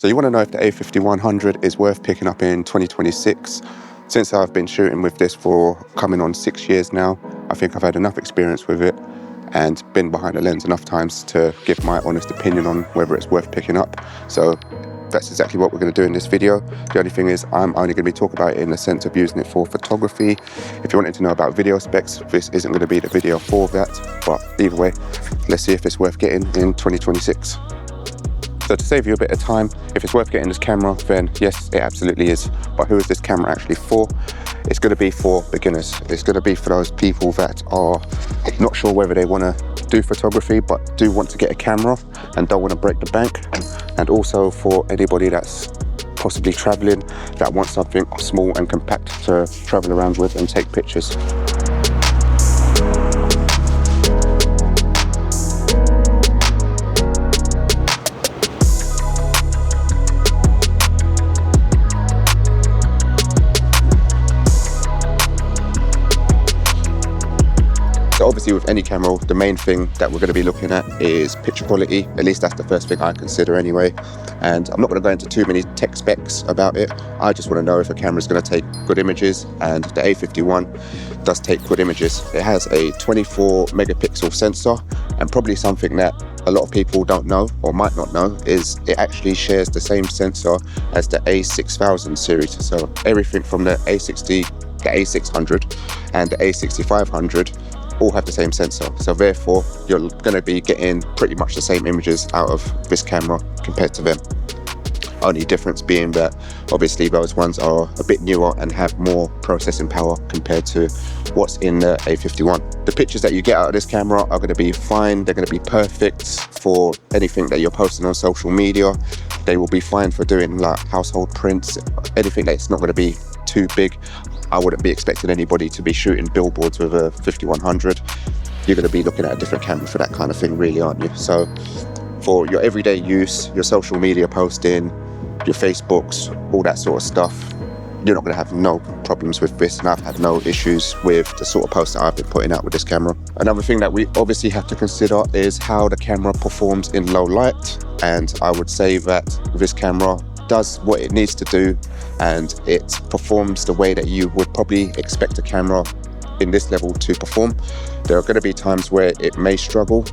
So you want to know if the a5100 is worth picking up in 2026. Since I've been shooting with this for coming on 6 years now, I think I've had enough experience with it and been behind the lens enough times to give my honest opinion on whether it's worth picking up. So that's exactly what we're going to do in this video. The only thing is I'm only going to be talking about it in the sense of using it for photography. If you wanted to know about video specs, this isn't going to be the video for that. But either way, let's see if it's worth getting in 2026. So to save you a bit of time, if it's worth getting this camera, then yes, it absolutely is. But who is this camera actually for? It's going to be for beginners. It's going to be for those people that are not sure whether they want to do photography, but do want to get a camera and don't want to break the bank. And also for anybody that's possibly traveling, that wants something small and compact to travel around with and take pictures. So obviously with any camera, the main thing that we're going to be looking at is picture quality. At least that's the first thing I consider anyway. And I'm not going to go into too many tech specs about it. I just want to know if a camera is going to take good images, and the A51 does take good images. It has a 24 megapixel sensor, and probably something that a lot of people don't know or might not know is it actually shares the same sensor as the A6000 series. So everything from the A60, the A600 and the A6500 all have the same sensor, so therefore you're going to be getting pretty much the same images out of this camera compared to them. Only difference being that obviously those ones are a bit newer and have more processing power compared to what's in the A51. The pictures that you get out of this camera are going to be fine. They're going to be perfect for anything that you're posting on social media. They will be fine for doing like household prints, anything that's not going to be too big. I wouldn't be expecting anybody to be shooting billboards with a 5100. You're going to be looking at a different camera for that kind of thing, really, aren't you? So for your everyday use, your social media posting, your Facebooks, all that sort of stuff, you're not going to have no problems with this, and I've had no issues with the sort of posts that I've been putting out with this camera. Another thing that we obviously have to consider is how the camera performs in low light, and I would say that this camera does what it needs to do, and it performs the way that you would probably expect a camera in this level to perform. There are going to be times where it may struggle,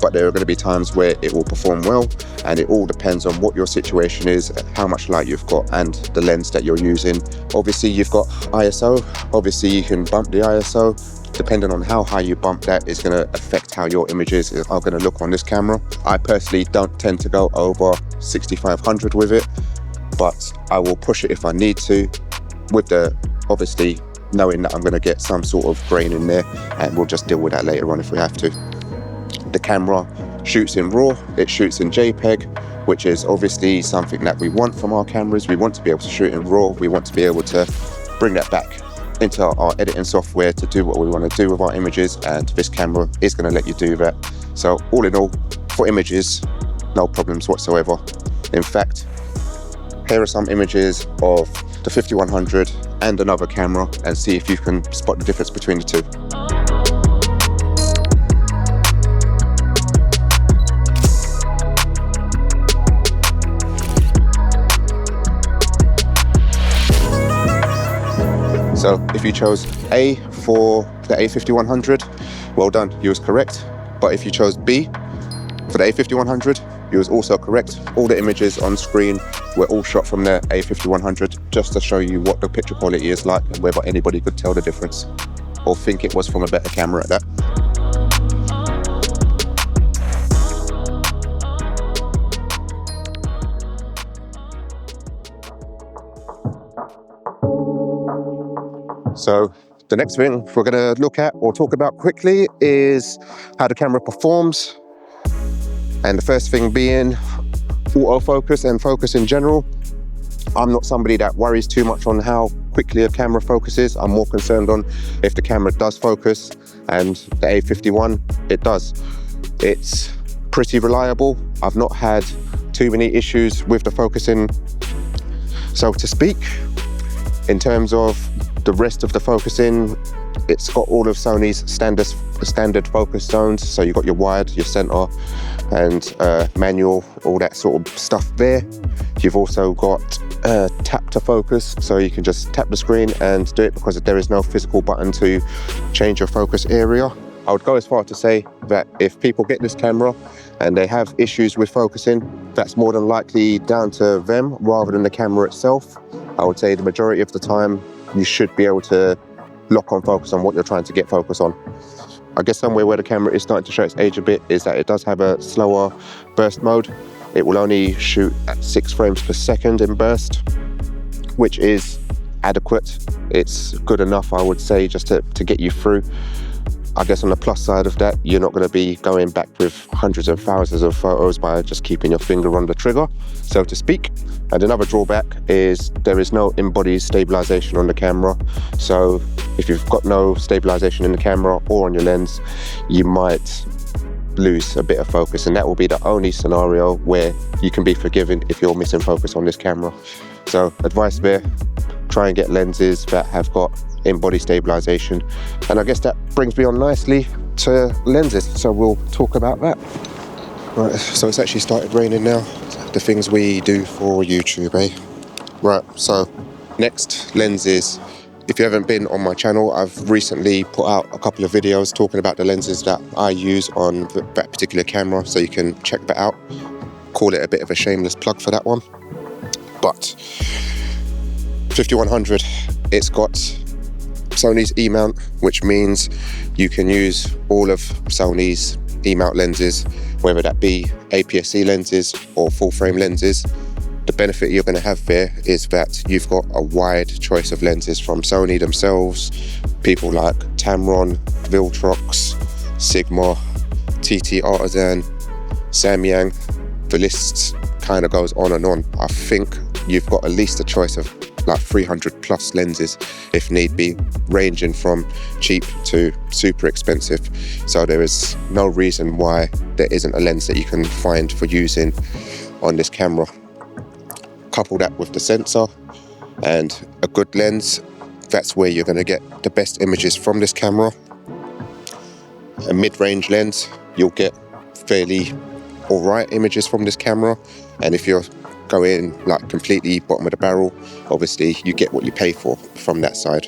but there are going to be times where it will perform well, and it all depends on what your situation is, how much light you've got, and the lens that you're using. Obviously you've got ISO, obviously you can bump the ISO. Depending on how high you bump that is going to affect how your images are going to look on this camera. I personally don't tend to go over 6500 with it, but I will push it if I need to, with the obviously knowing that I'm going to get some sort of grain in there, and we'll just deal with that later on if we have to. The camera shoots in RAW, it shoots in JPEG, which is obviously something that we want from our cameras. We want to be able to shoot in RAW, we want to be able to bring that back into our editing software to do what we want to do with our images, and this camera is going to let you do that. So all in all, for images, no problems whatsoever. In fact, here are some images of the 5100 and another camera, and see if you can spot the difference between the two. So if you chose A for the A5100, well done, you was correct. But if you chose B for the A5100, you was also correct. All the images on screen were all shot from the A5100, just to show you what the picture quality is like and whether anybody could tell the difference or think it was from a better camera at that. So the next thing we're going to look at or talk about quickly is how the camera performs. And the first thing being autofocus and focus in general. I'm not somebody that worries too much on how quickly a camera focuses. I'm more concerned on if the camera does focus, and the A51, it does. It's pretty reliable. I've not had too many issues with the focusing, so to speak. In terms of the rest of the focusing, it's got all of Sony's standard the standard focus zones. So you've got your wide, your center, and manual, all that sort of stuff there. You've also got tap to focus, so you can just tap the screen and do it because there is no physical button to change your focus area. I would go as far to say that if people get this camera and they have issues with focusing, that's more than likely down to them rather than the camera itself. I would say the majority of the time you should be able to lock on focus on what you're trying to get focus on. I guess somewhere where the camera is starting to show its age a bit is that it does have a slower burst mode. It will only shoot at 6 frames per second in burst, which is adequate. It's good enough, I would say, just to get you through. I guess on the plus side of that, you're not going to be going back with hundreds of thousands of photos by just keeping your finger on the trigger, so to speak. And another drawback is there is no in-body stabilization on the camera. So if you've got no stabilization in the camera or on your lens, you might lose a bit of focus, and that will be the only scenario where you can be forgiven if you're missing focus on this camera. So advice there, try and get lenses that have got in-body stabilization. And I guess that brings me on nicely to lenses, so we'll talk about that. Right, so it's actually started raining now. The things we do for YouTube, eh? Right, so next, lenses. If you haven't been on my channel, I've recently put out a couple of videos talking about the lenses that I use on that particular camera, so you can check that out. Call it a bit of a shameless plug for that one. But 5100, it's got Sony's E-mount, which means you can use all of Sony's E-mount lenses, whether that be APS-C lenses or full frame lenses. The benefit you're going to have there is that you've got a wide choice of lenses from Sony themselves, people like Tamron, Viltrox, Sigma, TT Artisan, Samyang. The list kind of goes on and on. I think you've got at least a choice of like 300 plus lenses if need be, ranging from cheap to super expensive. So there is no reason why there isn't a lens that you can find for using on this camera. Couple that with the sensor and a good lens, that's where you're going to get the best images from this camera. A mid-range lens, you'll get fairly alright images from this camera, and if you're going like completely bottom of the barrel, obviously you get what you pay for from that side.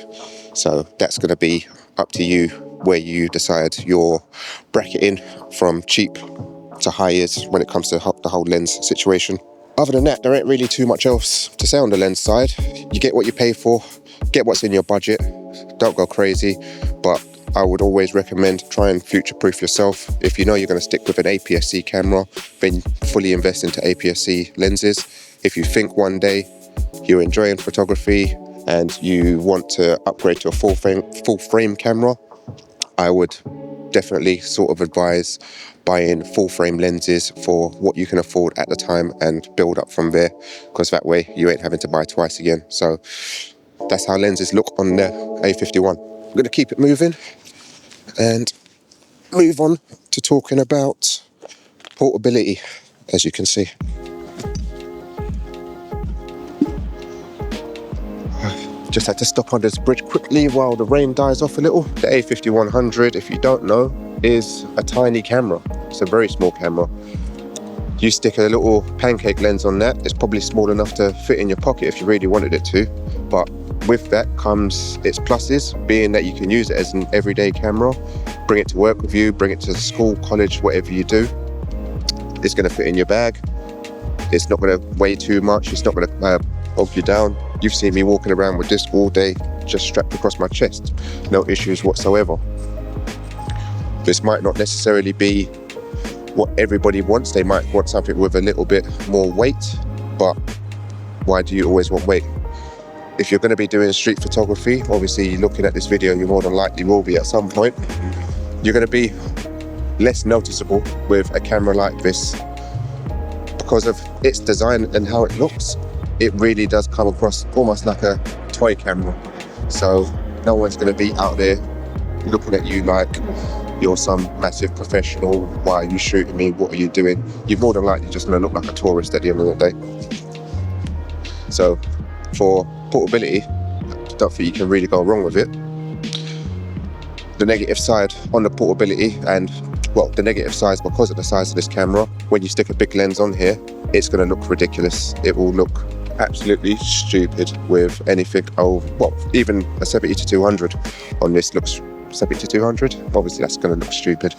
So that's going to be up to you where you decide your bracketing from cheap to high is when it comes to the whole lens situation. Other than that, there ain't really too much else to say on the lens side. You get what you pay for, get what's in your budget, don't go crazy, but I would always recommend try and future-proof yourself. If you know you're going to stick with an APS-C camera, then fully invest into APS-C lenses. If you think one day you're enjoying photography and you want to upgrade to a full frame camera, I would definitely sort of advise buying full frame lenses for what you can afford at the time and build up from there, because that way you ain't having to buy twice again. So that's how lenses look on the A51. I'm going to keep it moving and move on to talking about portability, as you can see. Just had to stop on this bridge quickly while the rain dies off a little. The A5100, if you don't know, is a tiny camera. It's a very small camera. You stick a little pancake lens on that, it's probably small enough to fit in your pocket if you really wanted it to. But with that comes its pluses, being that you can use it as an everyday camera, bring it to work with you, bring it to school, college, whatever you do. It's going to fit in your bag. It's not going to weigh too much. It's not going to bog you down. You've seen me walking around with this all day, just strapped across my chest. No issues whatsoever. This might not necessarily be what everybody wants. They might want something with a little bit more weight, but why do you always want weight? If you're going to be doing street photography, obviously looking at this video, you more than likely will be at some point. You're going to be less noticeable with a camera like this because of its design and how it looks. It really does come across almost like a toy camera. So no one's going to be out there looking at you like you're some massive professional. Why are you shooting me? What are you doing? You're more than likely just going to look like a tourist at the end of the day. So for portability, I don't think you can really go wrong with it. The negative side on the portability, and well, the negative side because of the size of this camera, when you stick a big lens on here, it's going to look ridiculous. It will look absolutely stupid with anything over, well, even a 70-200 on this looks 70-200. Obviously that's going to look stupid.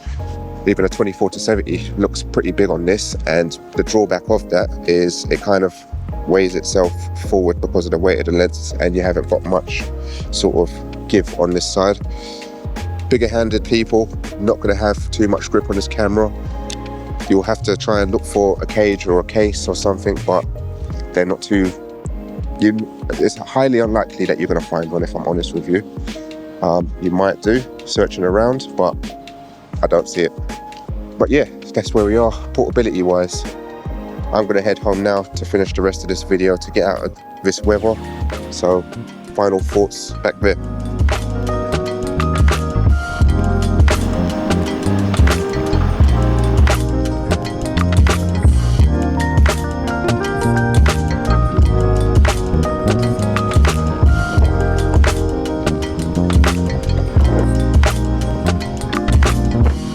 Even a 24-70 looks pretty big on this, and the drawback of that is it kind of weighs itself forward because of the weight of the lens, and you haven't got much sort of give on this side. Bigger handed people not going to have too much grip on this camera. You'll have to try and look for a cage or a case or something, but they're not too, it's highly unlikely that you're going to find one, if I'm honest with you. You might do searching around, but I don't see it. But yeah, that's where we are portability wise. I'm going to head home now to finish the rest of this video to get out of this weather. So final thoughts back there.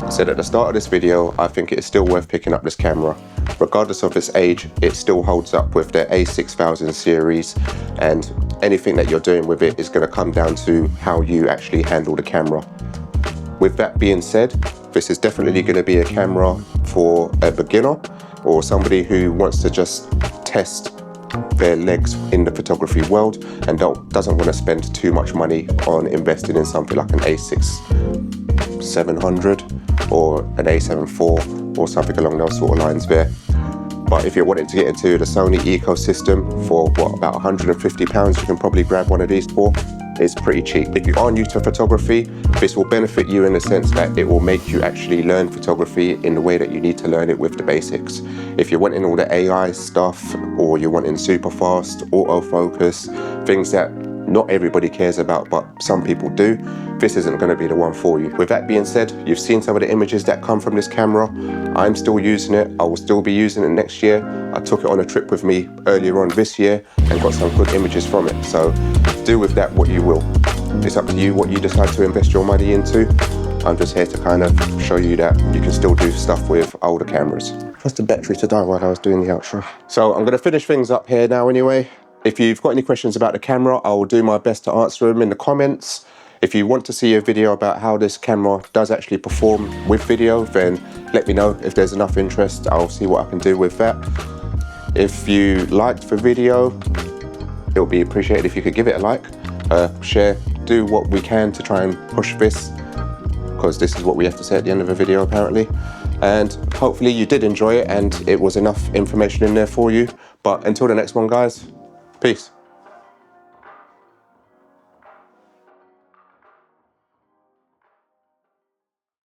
Said at the start of this video, I think it is still worth picking up this camera. Regardless of its age, it still holds up with the a6000 series, and anything that you're doing with it is going to come down to how you actually handle the camera. With that being said, this is definitely going to be a camera for a beginner or somebody who wants to just test their legs in the photography world and doesn't want to spend too much money on investing in something like an a6700 or an a7 IV or something along those sort of lines there. But if you're wanting to get into the Sony ecosystem for what, about £150, you can probably grab one of these for. It's pretty cheap. If you are new to photography, this will benefit you in the sense that it will make you actually learn photography in the way that you need to learn it with the basics. If you're wanting all the AI stuff, or you're wanting super fast autofocus, things that not everybody cares about, but some people do, this isn't going to be the one for you. With that being said, you've seen some of the images that come from this camera. I'm still using it. I will still be using it next year. I took it on a trip with me earlier on this year and got some good images from it. So do with that what you will. It's up to you what you decide to invest your money into. I'm just here to kind of show you that you can still do stuff with older cameras. Trust the battery to die while I was doing the outro. So I'm going to finish things up here now anyway. If you've got any questions about the camera, I will do my best to answer them in the comments. If you want to see a video about how this camera does actually perform with video, then let me know. If there's enough interest, I'll see what I can do with that. If you liked the video, it would be appreciated if you could give it a like, share, do what we can to try and push this, because this is what we have to say at the end of a video apparently. And hopefully you did enjoy it and it was enough information in there for you. But until the next one, guys, peace.